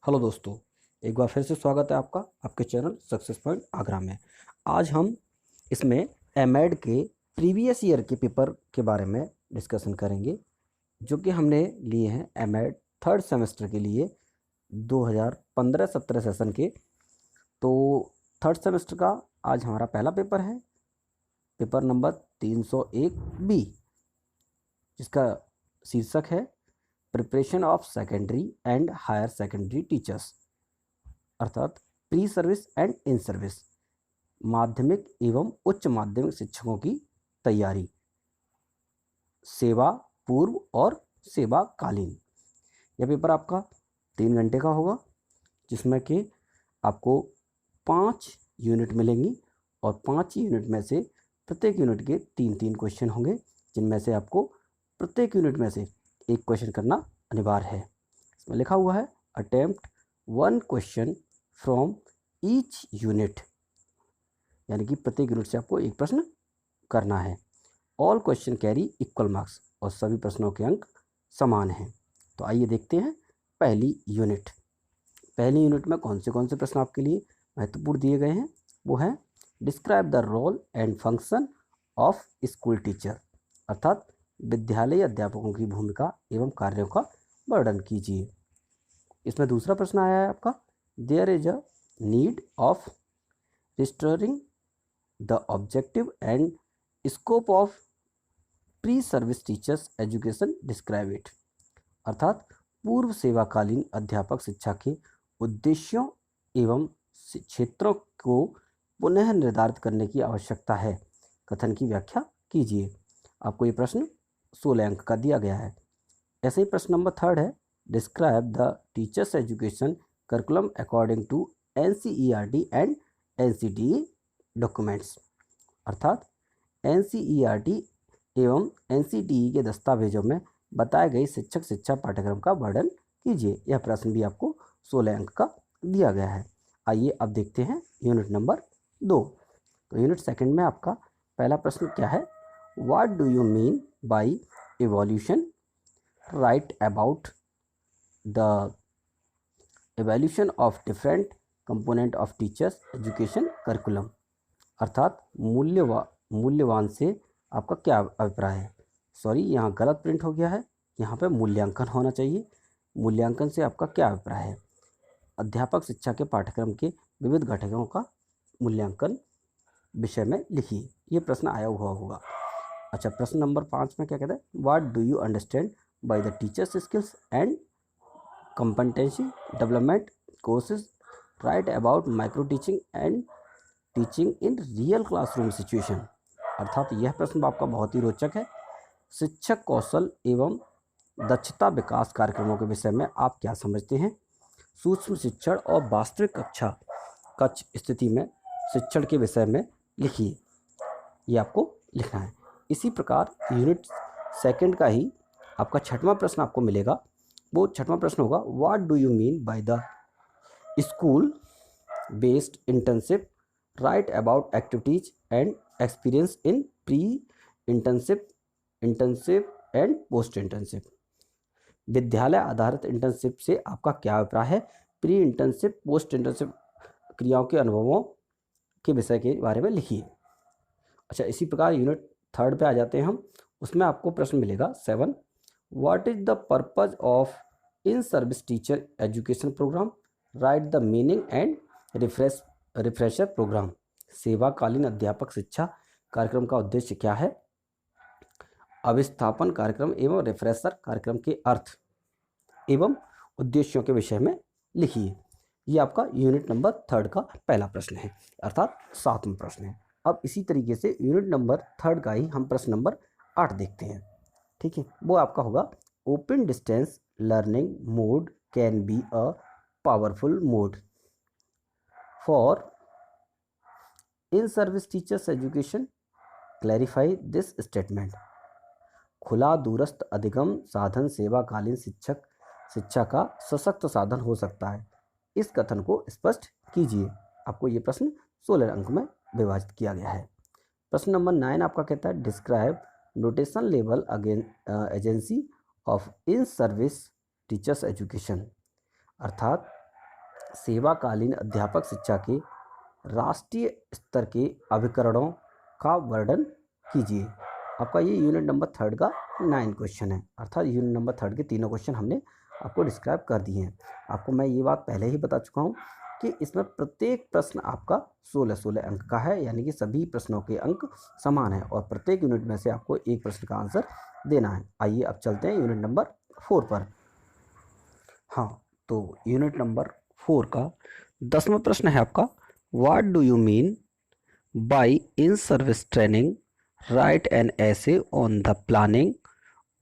Hello दोस्तों, एक बार फिर से स्वागत है आपका आपके चैनल सक्सेस पॉइंट आगरा में। आज हम इसमें एमएड के प्रीवियस ईयर के पेपर के बारे में डिस्कशन करेंगे, जो कि हमने लिए हैं एमएड थर्ड सेमेस्टर के लिए 2015-17 सेशन के। तो थर्ड सेमेस्टर का आज हमारा पहला पेपर है, पेपर नंबर 301 बी, जिसका शीर्षक है preparation of secondary and higher secondary teachers, अर्थात pre service and in service, माध्यमिक एवं उच्च माध्यमिक शिक्षकों की तैयारी, सेवा पूर्व और सेवाकालीन। यह पेपर आपका 3 घंटे का होगा, जिसमें कि आपको 5 यूनिट मिलेंगी और 5 यूनिट में से प्रत्येक यूनिट के 3-3 क्वेश्चन होंगे, जिनमें से आपको प्रत्येक यूनिट में से एक क्वेश्चन करना अनिवार्य है। इसमें लिखा हुआ है attempt 1 question from each unit, यानी कि प्रत्येक यूनिट से आपको एक प्रश्न करना है। All question carry equal marks, और सभी प्रश्नों के अंक समान हैं। तो आइए देखते हैं पहली यूनिट। पहली यूनिट में कौन से प्रश्न आपके लिए महत्वपूर्ण दिए गए हैं, वो है describe the role and function of school teacher, अर्थात विद्यालय अध्यापकों की भूमिका एवं कार्यों का वर्णन कीजिए। इसमें दूसरा प्रश्न आया है आपका, there is a need of restoring the objective and scope of pre service teachers education, describe it, अर्थात पूर्व सेवाकालीन अध्यापक शिक्षा के उद्देश्यों एवं क्षेत्रों को पुनः निर्धारित करने की आवश्यकता है, कथन की व्याख्या कीजिए। आपको ये प्रश्न 16 अंक का दिया गया है। ऐसे ही प्रश्न नंबर 3 है, describe the teachers education curriculum according to NCERT and NCTE documents, अर्थात NCERT एवं NCTE के दस्तावेजों में बताए गए शिक्षक शिक्षा पाठ्यक्रम का वर्णन कीजिए। यह प्रश्न भी आपको 16 अंक का दिया गया है। आइए अब देखते हैं यूनिट नंबर 2। तो यूनिट सेकंड में आपका पहला प्रश्न क्या है, what do you mean bye evolution, right about the evolution of different component of teachers education curriculum, अर्थात मूल्यवान से आपका क्या अभिप्राय है। सॉरी, यहाँ गलत प्रिंट हो गया है, यहाँ पे मूल्यांकन होना चाहिए। मूल्यांकन से आपका क्या अभिप्राय है, अध्यापक शिक्षा के पाठ्यक्रम के विविध घटकों का मूल्यांकन विषय में लिखिए। ये प्रश्न आया हुआ होगा। अच्छा, प्रश्न नंबर 5 में क्या कहता है, what do you understand by the teachers skills and competency development courses, write about micro teaching and teaching in real classroom situation, अर्थात यह प्रश्न आपका बहुत ही रोचक है। शिक्षक कौशल एवं दक्षता विकास कार्यक्रमों के विषय में आप क्या समझते हैं, सूक्ष्म शिक्षण और वास्तविक कक्ष स्थिति में शिक्षण के विषय में लिखिए। ये आपको लिखना है। इसी प्रकार यूनिट सेकंड का ही आपका 6वां प्रश्न आपको मिलेगा। वो 6वां प्रश्न होगा, what do you mean by the school based internship, right about activities and experience in pre internship and post internship. विद्यालय आधारित इंटर्नशिप से आपका क्या अभिप्राय है, प्री इंटर्नशिप पोस्ट इंटर्नशिप क्रियाओं के अनुभवों के विषय के बारे में लिखिए। अच्छा, इसी प्रकार यूनिट थर्ड पे आ जाते हैं हम। उसमें आपको प्रश्न मिलेगा 7, what is the purpose of in service teacher education programme, write the meaning and refresher programme, सेवाकालीन अध्यापक शिक्षा कार्यक्रम का उद्देश्य क्या है, अभिस्थापन कार्यक्रम एवं रिफ्रेशर कार्यक्रम के अर्थ एवं उद्देश्यों के विषय में लिखिए। ये आपका यूनिट नंबर 3 का पहला प्रश्न है, अर्थात 7वां प्रश्न है। अब इसी तरीके से यूनिट नंबर 3 का ही हम प्रश्न नंबर 8 देखते हैं। ठीक है, वो आपका होगा, open distance learning mode can be a powerful mode for in service teachers education, clarify this statement. खुला दूरस्थ अधिगम साधन सेवाकालीन शिक्षा का सशक्त साधन हो सकता है, इस कथन को स्पष्ट कीजिए। आपको ये प्रश्न 16 अंक में विभाजित किया गया है। प्रश्न नंबर 9 आपका कहता है, describe notation level agency of in service teachers education, अर्थात सेवाकालीन अध्यापक शिक्षा के राष्ट्रीय स्तर के अभिकरणों का वर्णन कीजिए। आपका ये यूनिट नंबर 3 का 9 क्वेश्चन है, अर्थात यूनिट नंबर 3 के तीनों क्वेश्चन हमने आपको डिस्क्राइब कर दिए हैं। आपको मैं ये बात पहले ही बता चुका हूँ कि इसमें प्रत्येक प्रश्न आपका 16 अंक का है, यानी कि सभी प्रश्नों के अंक समान हैं और प्रत्येक यूनिट में से आपको एक प्रश्न का आंसर देना है। आइए अब चलते हैं यूनिट नंबर 4 पर। हाँ, तो यूनिट नंबर 4 का 10वां प्रश्न है आपका, what do you mean by in service training, write an essay on the planning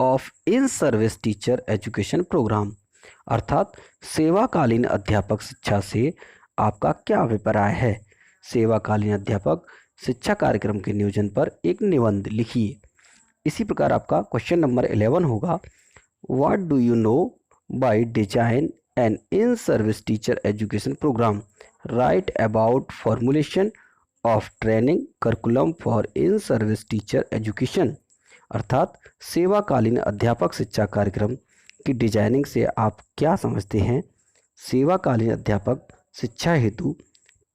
of in service teacher education programme. अर्थात सेवाकालीन अध्यापक शिक्षा से आपका क्या अभिप्राय है। सेवाकालीन अध्यापक शिक्षा कार्यक्रम के नियोजन पर एक निबंध लिखिए। इसी प्रकार आपका क्वेश्चन नंबर 11 होगा, what do you know by design an in service teacher education programme, right about formulation of training curriculum for in service teacher education. अर्थात सेवाकालीन अध्यापक शिक्षा कार्यक्रम की डिजाइनिंग से आप क्या समझते हैं। सेवाकालीन अध्यापक शिक्षा हेतु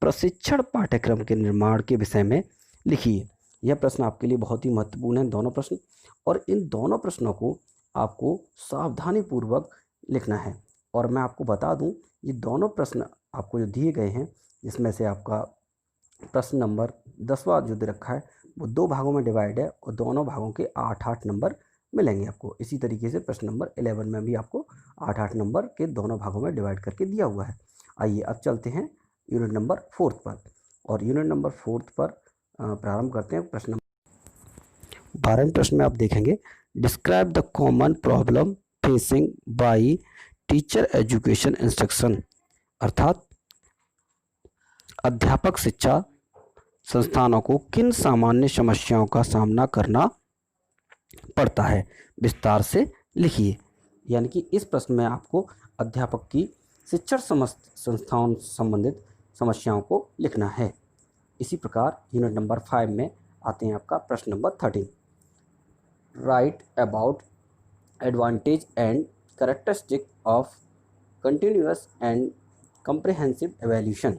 प्रशिक्षण पाठ्यक्रम के निर्माण के विषय में लिखिए। यह प्रश्न आपके लिए बहुत ही महत्वपूर्ण है, दोनों प्रश्न, और इन दोनों प्रश्नों को आपको सावधानीपूर्वक लिखना है। और मैं आपको बता दूं, ये दोनों प्रश्न आपको जो दिए गए हैं, जिसमें से आपका प्रश्न नंबर 10वां जो दे रखा है वो 2 भागों में डिवाइड है और दोनों भागों के 8-8 नंबर मिलेंगे आपको। इसी तरीके से प्रश्न नंबर 11 में भी आपको 8-8 नंबर के दोनों भागों में डिवाइड करके दिया हुआ है। आइए अब चलते हैं यूनिट नंबर 4 पर, और यूनिट नंबर 4 पर प्रारंभ करते हैं। प्रश्न नंबर 12वें प्रश्न में आप देखेंगे, describe the common problem facing by teacher education instruction. अर्थात अध्यापक शिक्षा संस्थानों को किन सामान्य समस्याओं का सामना करना पड़ता है, विस्तार से लिखिए। यानी कि इस प्रश्न में आपको अध्यापक की शिक्षण संस्थाओं संबंधित समस्याओं को लिखना है। इसी प्रकार यूनिट नंबर 5 में आते हैं आपका प्रश्न number 13, right about advantage and characteristic of continuous and comprehensive evaluation.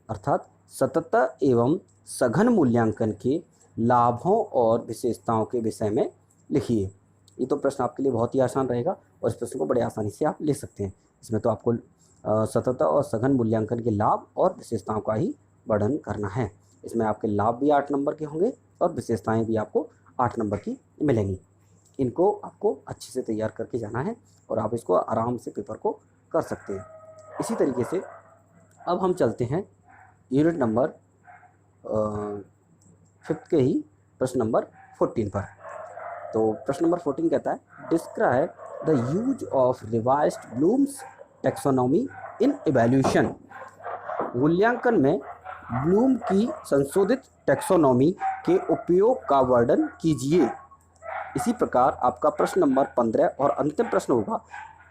अर्थात सतत एवं सघन मूल्यांकन के लाभों और विशेषताओं के विषय में लिखिए। ये तो प्रश्न आपके लिए बहुत ही आसान रहेगा और इस प्रश्न को बड़े आसानी से आप ले सकते हैं। इसमें तो आपको सतत और सघन मूल्यांकन के लाभ और विशेषताओं का ही वर्णन करना है। इसमें आपके लाभ भी 8 नंबर के होंगे और विशेषताएं भी आपको 8 नंबर की मिलेंगी। इनको आपको अच्छे से तैयार करके जाना है और आप इसको आराम से पेपर को कर सकते हैं। इसी तरीके से अब हम चलते हैं यूनिट नंबर 5 के ही प्रश्न नंबर 14 पर। तो प्रश्न नंबर 14 कहता है, describe the use of revised Bloom's taxonomy in evaluation. मूल्यांकन में ब्लूम की संशोधित टैक्सोनॉमी के उपयोग का वर्णन कीजिए। इसी प्रकार आपका प्रश्न नंबर 15 और अंतिम प्रश्न होगा,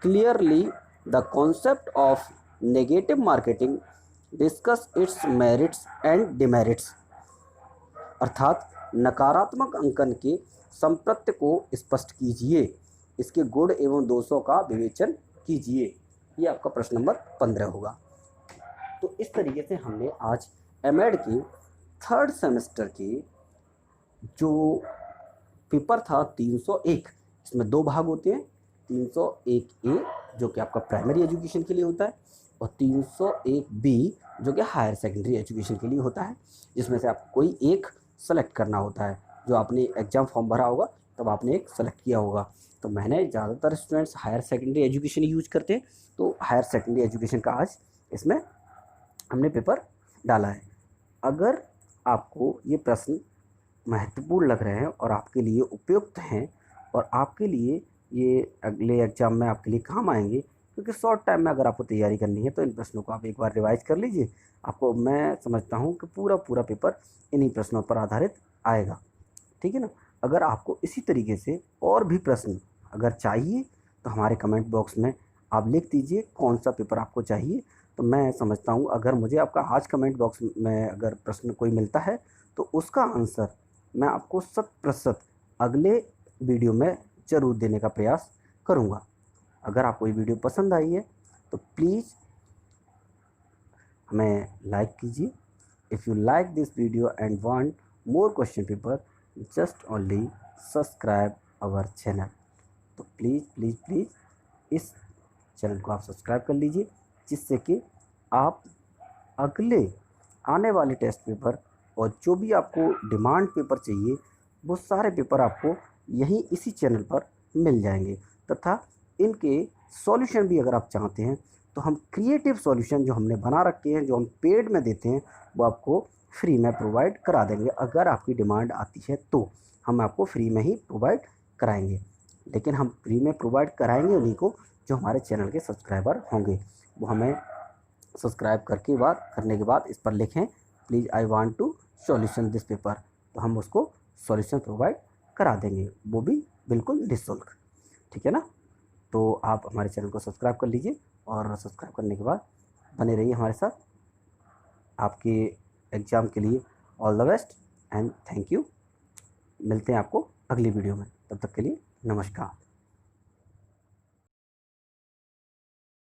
clearly the concept of negative marketing, discuss it's merits and demerits. अर्थात नकारात्मक अंकन के संप्रत्य को स्पष्ट कीजिए, इसके गुण एवं दोषों का विवेचन कीजिए। ये आपका प्रश्न नंबर 15 होगा। तो इस तरीके से हमने आज एमएड के 3rd सेमेस्टर के जो पेपर था 301, इसमें 2 भाग होते हैं, 301A जो कि आपका प्राइमरी एजुकेशन के लिए होता है और 301B जो कि हायर सेकेंडरी एजुकेशन के लिए होता है, जिसमें से आपको कोई एक सेलेक्ट करना होता है। जो आपने एग्ज़ाम फॉर्म भरा होगा तब आपने एक सेलेक्ट किया होगा। तो मैंने ज़्यादातर students higher secondary education use करते हैं, तो हायर सेकेंडरी एजुकेशन का आज इसमें हमने पेपर डाला है। अगर आपको ये प्रश्न महत्वपूर्ण लग रहे हैं और आपके लिए उपयुक्त हैं और आपके लिए ये अगले एग्ज़ाम में आपके लिए काम आएंगे, क्योंकि शॉर्ट टाइम में अगर आपको तैयारी करनी है तो इन प्रश्नों को आप एक बार रिवाइज कर लीजिए। आपको मैं समझता हूँ कि पूरा पेपर इन्हीं प्रश्नों पर आधारित आएगा, ठीक है ना। अगर आपको इसी तरीके से और भी प्रश्न अगर चाहिए तो हमारे कमेंट बॉक्स में आप लिख दीजिए कौन सा पेपर आपको चाहिए। तो मैं समझता हूँ अगर मुझे आपका आज कमेंट बॉक्स में अगर प्रश्न कोई मिलता है तो उसका आंसर मैं आपको 100% अगले वीडियो में ज़रूर देने का प्रयास करूँगा। अगर आपको ये वीडियो पसंद आई है तो प्लीज़ हमें लाइक कीजिए। If you like this video and want more question paper, just only subscribe our channel. तो प्लीज़ प्लीज़ प्लीज़ इस चैनल को आप सब्सक्राइब कर लीजिए, जिससे कि आप अगले आने वाले टेस्ट पेपर और जो भी आपको डिमांड पेपर चाहिए वो सारे पेपर आपको यहीं इसी चैनल पर मिल जाएंगे। तथा इनके सॉल्यूशन भी अगर आप चाहते हैं तो हम क्रिएटिव सॉल्यूशन जो हमने बना रखे हैं, जो हम पेड में देते हैं, वो आपको फ्री में प्रोवाइड करा देंगे। अगर आपकी डिमांड आती है तो हम आपको फ्री में ही प्रोवाइड कराएंगे, लेकिन हम फ्री में प्रोवाइड कराएंगे उन्हीं को जो हमारे चैनल के सब्सक्राइबर होंगे। वो हमें सब्सक्राइब करने के बाद इस पर लिखें please I want to solution this paper, तो हम उसको सॉल्यूशन प्रोवाइड करा देंगे, वो भी बिल्कुल निःशुल्क। ठीक है ना? तो आप हमारे चैनल को सब्सक्राइब कर लीजिए और सब्सक्राइब करने के बाद बने रहिए हमारे साथ। आपके एग्ज़ाम के लिए all the best and thank you. मिलते हैं आपको अगली वीडियो में, तब तक के लिए नमस्कार।